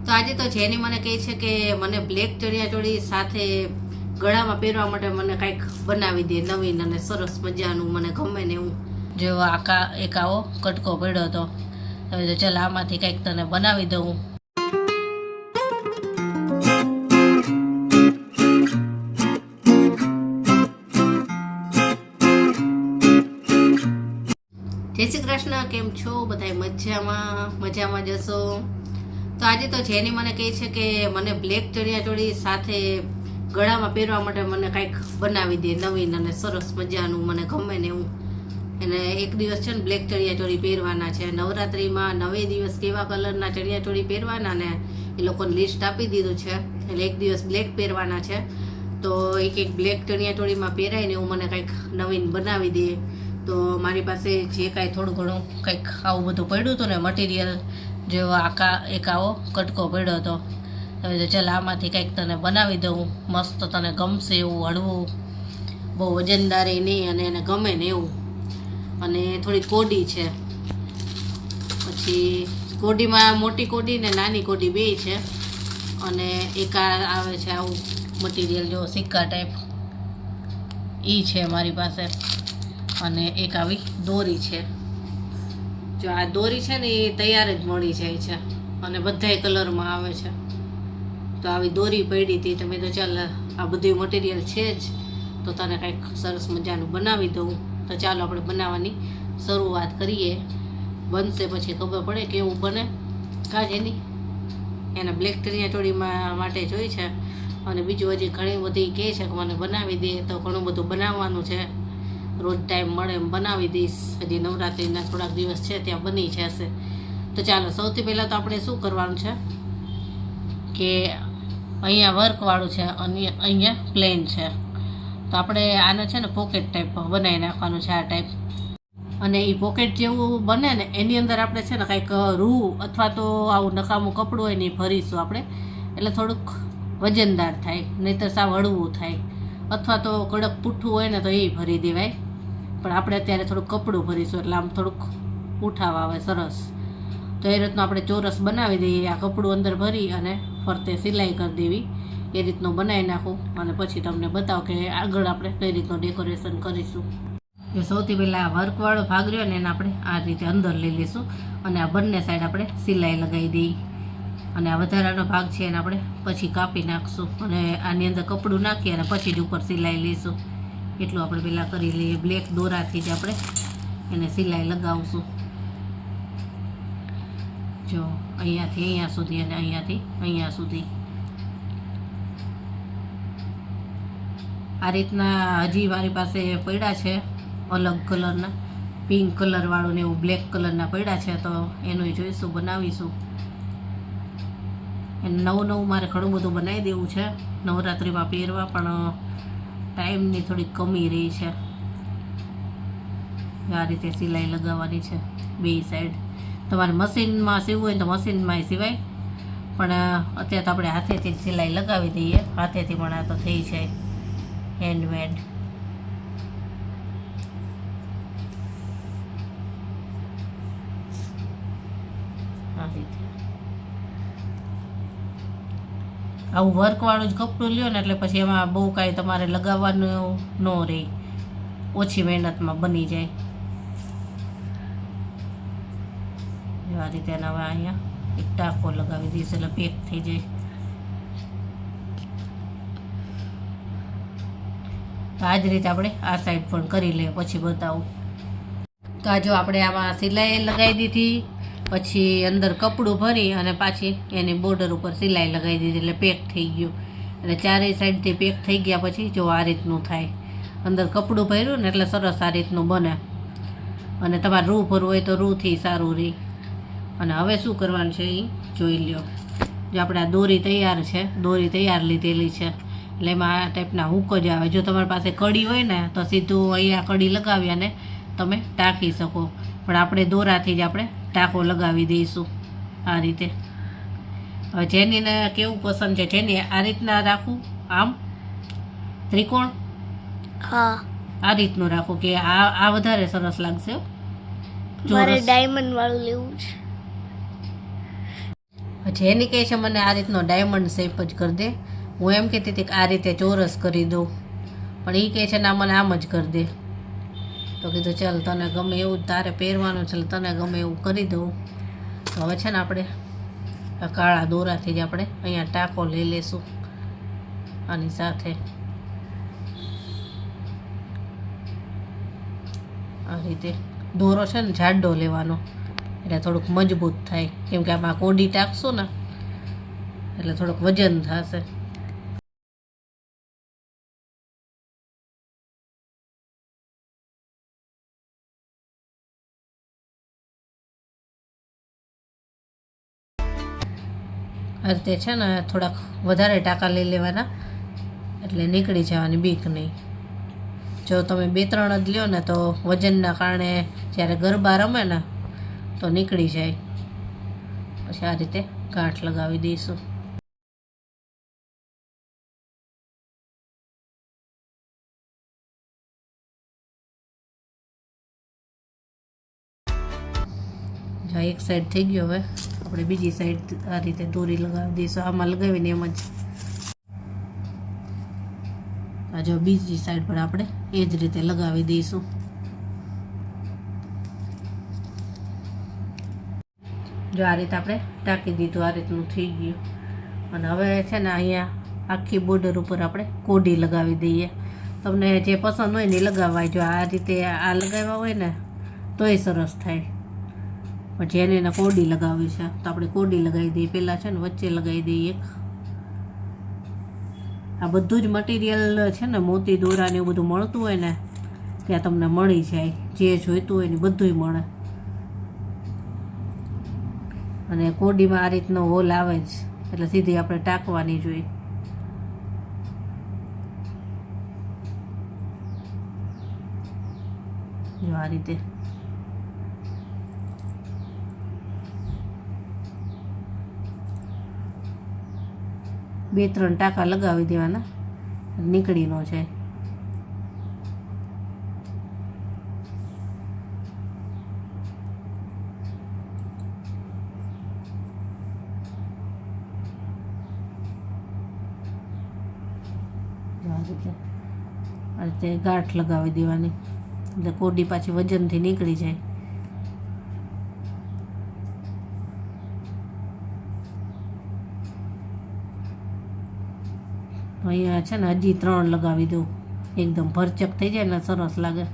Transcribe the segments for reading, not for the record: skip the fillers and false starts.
તો આજે તો જેની મને કહે છે કે મને બ્લેક ચણિયાચોળી સાથે ગળામાં પહેરવા માટે મને કંઈક બનાવી દે નવીન અને સરસ મજાનું, મને ગમે ને એવું. જો એક આવો કટકો પડ્યો હતો, હવે તો ચાલ આમાંથી કંઈક તને બનાવી દઉં. જય શ્રી કૃષ્ણ, કેમ છો બધા? મજામાં જશો. તો આજે તો જેની મને કહે છે કે મને બ્લેક ચણિયાચોળી સાથે ગળામાં પહેરવા માટે મને કંઈક બનાવી દે નવીન અને સરસ મજાનું, મને ગમે ને એવું. અને એક દિવસ છે ને બ્લેક ચણિયાચોળી પહેરવાના છે. નવરાત્રિમાં 9 દિવસ કેવા કલરના ચણિયાચોળી પહેરવાના ને એ લોકોને લિસ્ટ આપી દીધું છે. એટલે એક દિવસ બ્લેક પહેરવાના છે. તો એક બ્લેક ચણિયાચોળીમાં પહેરાય ને એવું મને કંઈક નવીન બનાવી દે. તો મારી પાસે જે કાંઈ થોડું ઘણું કંઈક આવું બધું પડ્યું હતું ને મટીરિયલ, જો એક આવો કટકો પડ્યો હતો, હવે તો ચાલ આમાંથી કંઈક તને બનાવી દઉં. મસ્ત તને ગમશે એવું, હળવું, બહુ વજનદારી નહીં અને એને ગમે ને એવું. અને થોડી કોડી છે, પછી કોડીમાં મોટી કોડી ને નાની કોડી બે છે. અને એક આવે છે આવું મટીરિયલ, જો સિક્કા ટાઈપ, એ છે મારી પાસે. અને એક આવી દોરી છે. જો આ દોરી છે ને એ તૈયાર જ મળી જાય છે અને બધાય કલરમાં આવે છે. તો આવી દોરી પડી હતી, તમે તો ચાલ આ બધું મટીરિયલ છે જ, તો તને કંઈક સરસ મજાનું બનાવી દઉં. તો ચાલો આપણે બનાવવાની શરૂઆત કરીએ. બનશે પછી ખબર પડે કેવું બને. કાજ એની એને બ્લેક ચણિયાચોળીમાં માટે જોઈ છે. અને બીજું હજી ઘણી બધી કહે છે કે મને બનાવી દે, તો ઘણું બધું બનાવવાનું છે. રોજ ટાઈમ મળે એમ બનાવી દઈશ. હજી નવરાત્રિના થોડાક દિવસ છે ત્યાં બની જશે. તો ચાલો સૌથી પહેલાં તો આપણે શું કરવાનું છે કે અહીંયા વર્કવાળું છે અને અહીંયા પ્લેન છે. તો આપણે આને છે ને પોકેટ ટાઈપ બનાવી નાખવાનું છે, આ ટાઈપ. અને એ પોકેટ જેવું બને ને એની અંદર આપણે છે ને કંઈક રૂ અથવા તો આવું નકામું કપડું હોય ને એ ભરીશું આપણે, એટલે થોડુંક વજનદાર થાય, નહીં તો સાવ હળવું થાય. અથવા તો કડક પૂઠું હોય ને તો એ ભરી દેવાય, પણ આપણે અત્યારે થોડુંક કપડું ભરીશું એટલે આમ થોડુંક ઉઠાવ આવે સરસ. તો એ રીતનું આપણે ચોરસ બનાવી દઈએ. આ કપડું અંદર ભરી અને ફરતે સિલાઈ કરી દેવી, એ રીતનું બનાવી નાખું. અને પછી તમને બતાવો કે આગળ આપણે કઈ રીતનું ડેકોરેશન કરીશું. એ સૌથી પહેલાં આ વર્કવાળો ભાગ રહ્યો ને એને આપણે આ રીતે અંદર લઈ લઈશું અને આ બંને સાઈડ આપણે સિલાઈ લગાવી દઈએ. અને આ વધારાનો ભાગ છે એને આપણે પછી કાપી નાખશું અને આની અંદર કપડું નાખી અને પછી જ ઉપર સિલાઈ લઈશું. એટલું આપણે પહેલાં કરી લઈએ. બ્લેક દોરાથી જ આપણે એને સિલાઈ લગાવશું. જો અહીંયાથી અહીંયા સુધી અને અહીંયાથી અહીંયા સુધી. આ રીતના હજી મારી પાસે પડ્યા છે અલગ કલરના, પિંક કલરવાળું ને એવું બ્લેક કલરના પડ્યા છે. તો એનું જોઈશું, બનાવીશું. નવું મારે ઘણું બધું બનાવી દેવું છે નવરાત્રિમાં પહેરવા, પણ ટાઈમની થોડી કમી રહી છે. આ રીતે સિલાઈ લગાવવાની છે બે સાઈડ. તમારે મશીનમાં સીવવું હોય તો મશીનમાં સિવાય, પણ અત્યારે તો આપણે હાથેથી જ સિલાઈ લગાવી દઈએ. હાથેથી પણ આ તો થઈ જાય હેન્ડમેડ. આ રીતે આવું વર્કવાળું જ કપડું લ્યો ને એટલે પછી એમાં બહુ કાંઈ તમારે લગાવવાનું ન રહે, ઓછી મહેનતમાં બની જાય. આ રીતે હવે અહીંયા એક ટાંકો લગાવી દઈશ એટલે પેક થઈ જાય. તો આ જ રીતે આપણે આ સાઈડ પણ કરી લઈએ, પછી બતાવું. તો આ જો આપણે આમાં સિલાઈ લગાવી દીધી, પછી અંદર કપડું ભરી અને પાછી એની બોર્ડર ઉપર સિલાઈ લગાવી દીધી એટલે પેક થઈ ગયું. એટલે ચારેય સાઈડથી પેક થઈ ગયા પછી જો આ રીતનું થાય. અંદર કપડું ભર્યું ને એટલે સરસ આ રીતનું બને. અને તમારે રૂ ભરવું હોય તો રૂથી સારું રહે. અને હવે શું કરવાનું છે એ જોઈ લ્યો. જો આપણે આ દોરી તૈયાર છે, દોરી તૈયાર લીધેલી છે એટલે એમાં આ ટાઈપના હૂક જ આવે. જો તમારી પાસે કડી હોય ને તો સીધું અહીંયા કડી લગાવી અને તમે ટાંકી શકો, પણ આપણે દોરાથી જ આપણે ટાંકો લગાવી દઈશું આ રીતે. હવે જેનીને કેવું પસંદ છે, જેની આ રીતના રાખું, આમ ત્રિકોણ, હા આ રીતનું રાખું કે આ વધારે સરસ લાગશે. મારે ડાયમંડ વાળું લેવું છે. પછી એની કહે છે મને આ રીતનો ડાયમંડ શેપ જ કરી દે. હું એમ કહેતી હતી કે આ રીતે ચોરસ કરી દઉં, પણ એ કહે છે ના મને આમ જ કરી દે. તો કીધું ચાલ તને ગમે એવું તારે પહેરવાનું છે, તને ગમે એવું કરી દઉં. તો હવે છે ને આપણે આ કાળા દોરાથી જ આપણે અહીંયા ટાંકો લઈ લેશું આની સાથે. આ રીતે દોરો છે ને જાડો લેવાનો, એટલે થોડુંક મજબૂત થાય, કેમ કે આમાં કોડી ટાંકશું ને એટલે થોડુંક વજન થશે. આ રીતે છે ને થોડાક વધારે ટાંકા લઈ લેવાના, એટલે નીકળી જવાની બીક નહીં. જો તમે 2-3 જ લ્યો ને તો વજનના કારણે જ્યારે ગરબા રમે ને તો નીકળી જાય. પછી આ રીતે ગાંઠ લગાવી દઈશું. જો એક સાઈડ થઈ ગયો, હવે આપણે બીજી સાઈડ આ રીતે દોરી લગાવી દઈશું. આમાં લગાવીને એમ જ આ જો બીજી સાઈડ પર આપણે એ જ રીતે લગાવી દઈશું. જો આ રીતે આપણે ટાંકી દીધું, આ રીતનું થઈ ગયું. અને હવે છે ને અહીંયા આખી બોર્ડર ઉપર આપણે કોડી લગાવી દઈએ. તમને જે પસંદ હોય ને એ લગાવાય. જો આ રીતે આ લગાવ્યા હોય ને તોય સરસ થાય. પણ જેને એને કોડી લગાવી છે તો આપણે કોડી લગાવી દઈએ. પહેલાં છે ને વચ્ચે લગાવી દઈએ એક. આ બધું જ મટીરિયલ છે ને મોતી દોરા ને એવું બધું મળતું હોય ને ત્યાં તમને મળી જાય. જે જોઈતું હોય ને બધુંય મળે. અને કોડીમાં આ રીતનો હોલ આવે જ, એટલે સીધી આપણે ટાંકવાની જોઈએ. જો આ રીતે બે 3 ટાંકા લગાવી દેવાના, નીકળી ન જાય. આ રીતે ગાંઠ લગાવી દેવાની, એટલે કોડી પાછી વજનથી નીકળી જાય. અહીંયા છે ને હજી 3 લગાવી દઉં, એકદમ ભરચક થઈ જાય ને સરસ લાગે.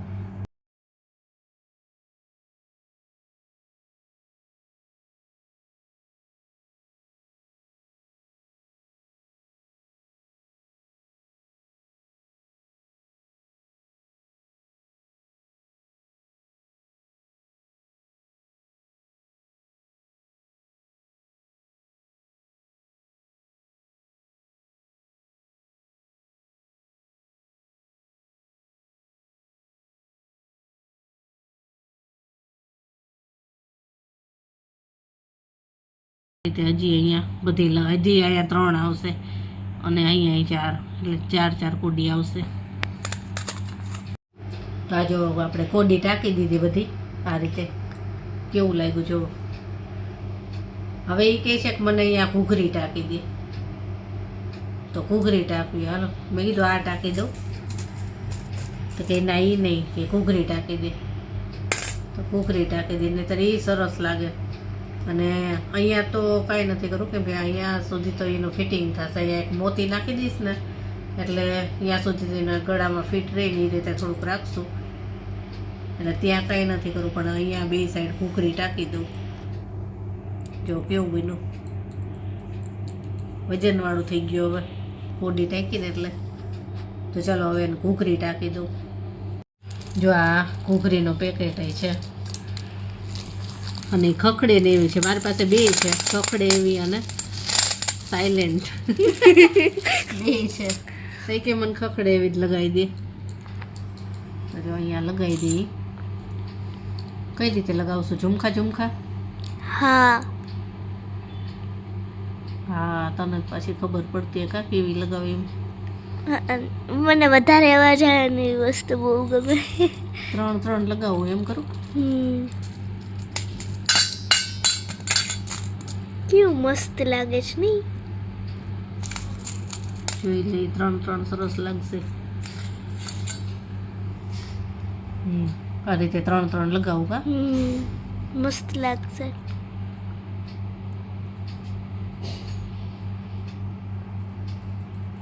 હજી અહીંયા બધી હજી અહીંયા 3 આવશે અને અહીંયા 4, એટલે 4 કોડી આવશે. તો આ જો આપણે કોડી ટાંકી દીધી બધી આ રીતે. કેવું લાગ્યું જો. હવે એ કહે છે કે મને અહીંયા ઘૂઘરી ટાંકી દે, તો ઘૂઘરી ટાંકવી. હાલો મેં કીધું આ ટાંકી દઉં, તો કે ના એ નહીં, કે ઘૂઘરી ટાંકી દે. તો ઘૂઘરી ટાંકી દે, નહીંતર એ સરસ લાગે. અને અહીંયા તો કાંઈ નથી કરું, કેમ કે અહીંયા સુધી તો એનું ફિટિંગ થશે. અહીંયા એક મોતી નાખી દઈશ ને એટલે અહીંયા સુધી એના ગળામાં ફિટ રહીને એ રીતે થોડુંક રાખશું. એટલે ત્યાં કાંઈ નથી કરું, પણ અહીંયા 2 સાઈડ ઘૂઘરી ટાંકી દઉં. જો કેવું બન્યું, વજનવાળું થઈ ગયું. હવે કોડી ટાંકીને એટલે તો ચાલો હવે એને ઘૂઘરી ટાંકી દઉં. જો આ ઘૂઘરીનો પેકેટ છે, અને ખખડે ને એવી છે. મારી પાસે 2 છે, ખખડે એવી અને સાયલેન્ટ 2 છે. તો કે મને ખખડે એવી જ લગાવી દે. જો અહીંયા લગાવી દઈએ. કઈ રીતે લગાવશું? ઝુમખા ઝુમખા? હા હા, તને પાછી ખબર પડતી કા કેવી લગાવી એમ? મને વધારે અવાજ આવે ને એ વસ્તુ બહુ ગમે. 3 લગાવું એમ કરું? કેવું મસ્ત લાગે છે નહીં? જોઈ લઈ, 3 સરસ લાગશે. આ રીતે 3 લગાવું કા? મસ્ત લાગશે.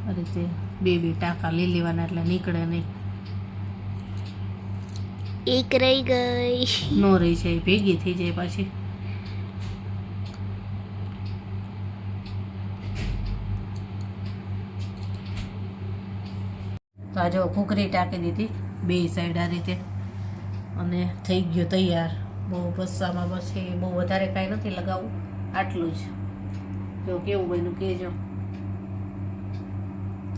આ રીતે 2 ટાંકા લઈ લેવાના એટલે નીકળે નહીં. એક રહી ગઈ. નો રહી છે, ભેગી થઈ જાય પાછી. તો આ જો કુકરી ટાંકી દીધી 2 સાઈડ આ રીતે, અને થઈ ગયો તૈયાર. બહુ બસ આમાં પછી બહુ વધારે કાંઈ નથી લગાવવું, આટલું જ. જો કેવું બન્યું કહેજો.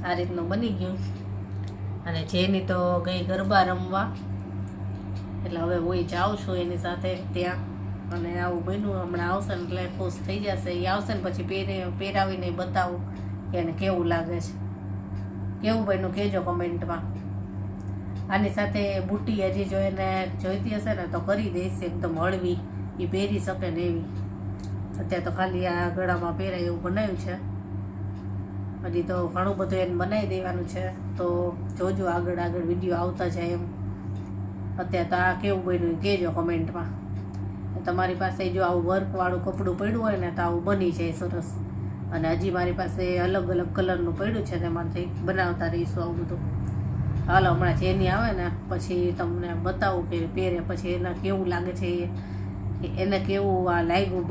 આ રીતનું બની ગયું. અને જેની તો ગઈ ગરબા રમવા, એટલે હવે હું જાઉં છું એની સાથે ત્યાં. અને આવું બન્યું, હમણાં આવશે ને એટલે ખુશ થઈ જશે. એ આવશે ને પછી પહેરાવીને બતાવું કે એને કેવું લાગે છે. કેવું બન્યું કહેજો કમેન્ટમાં. આની સાથે બુટ્ટી હજી જો એને જોઈતી હશે ને તો કરી દઈશ, એકદમ હળવી, એ પહેરી શકે ને એવી. અત્યારે તો ખાલી આ ગળામાં પહેરાય એવું બનાવ્યું છે. હજી તો ઘણું બધું એને બનાવી દેવાનું છે, તો જોજો આગળ વિડીયો આવતા જાય એમ. અત્યારે તો આ કેવું બન્યું કહેજો કમેન્ટમાં. તમારી પાસે જો આવું વર્કવાળું કપડું પડ્યું હોય ને તો આવું બની જાય સરસ. અને હજી મારી પાસે અલગ અલગ કલરનું પડ્યું છે, તેમાંથી બનાવતા રહીશું આવું બધું. હાલો, હમણાં જેની આવે ને પછી તમને બતાવું કે પહેરે પછી એને કેવું લાગે છે, એને કેવું આ લાગ્યું.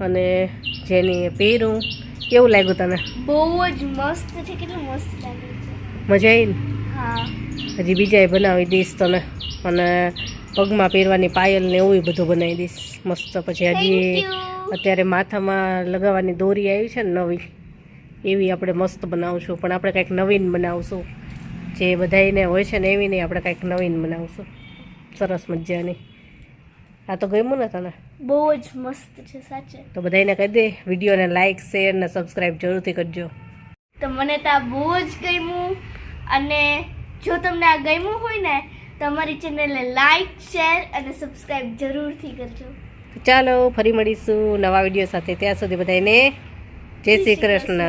અને જેની પહેરું કેવું લાગ્યું તને? બહુ જ મસ્ત છે. કેટલું મસ્ત લાગે છે. મજા આવી ને? હા. હજી બીજાએ બનાવી દઈશ તને. અને પગમાં પહેરવાની પાયલ ને એવું બધું બનાવી દઈશ મસ્ત. પછી હજી અત્યારે માથામાં લગાવવાની દોરી આવી છે ને નવી, એવી આપણે મસ્ત બનાવશું. પણ આપણે કંઈક નવીન બનાવશું, જે બધાને હોય છે ને એવી નહીં, આપણે કંઈક નવીન બનાવશું સરસ મજાની. આ તો ગમ્યું ને તને? બહુ જ મસ્ત છે સાચે. તો બધાને કહી દે, વિડીયોને લાઇક શેર ને સબસ્ક્રાઈબ જરૂરથી કરજો. તો મને તો આ બહુ જ ગમ્યું. અને જો તમને આ ગમ્યું હોય ને તો અમારી ચેનલને લાઈક શેર અને સબસ્ક્રાઈબ જરૂરથી કરજો. તો ચાલો ફરી મળીશું નવા વિડીયો સાથે. ત્યાં સુધી બધાને જય શ્રી કૃષ્ણ.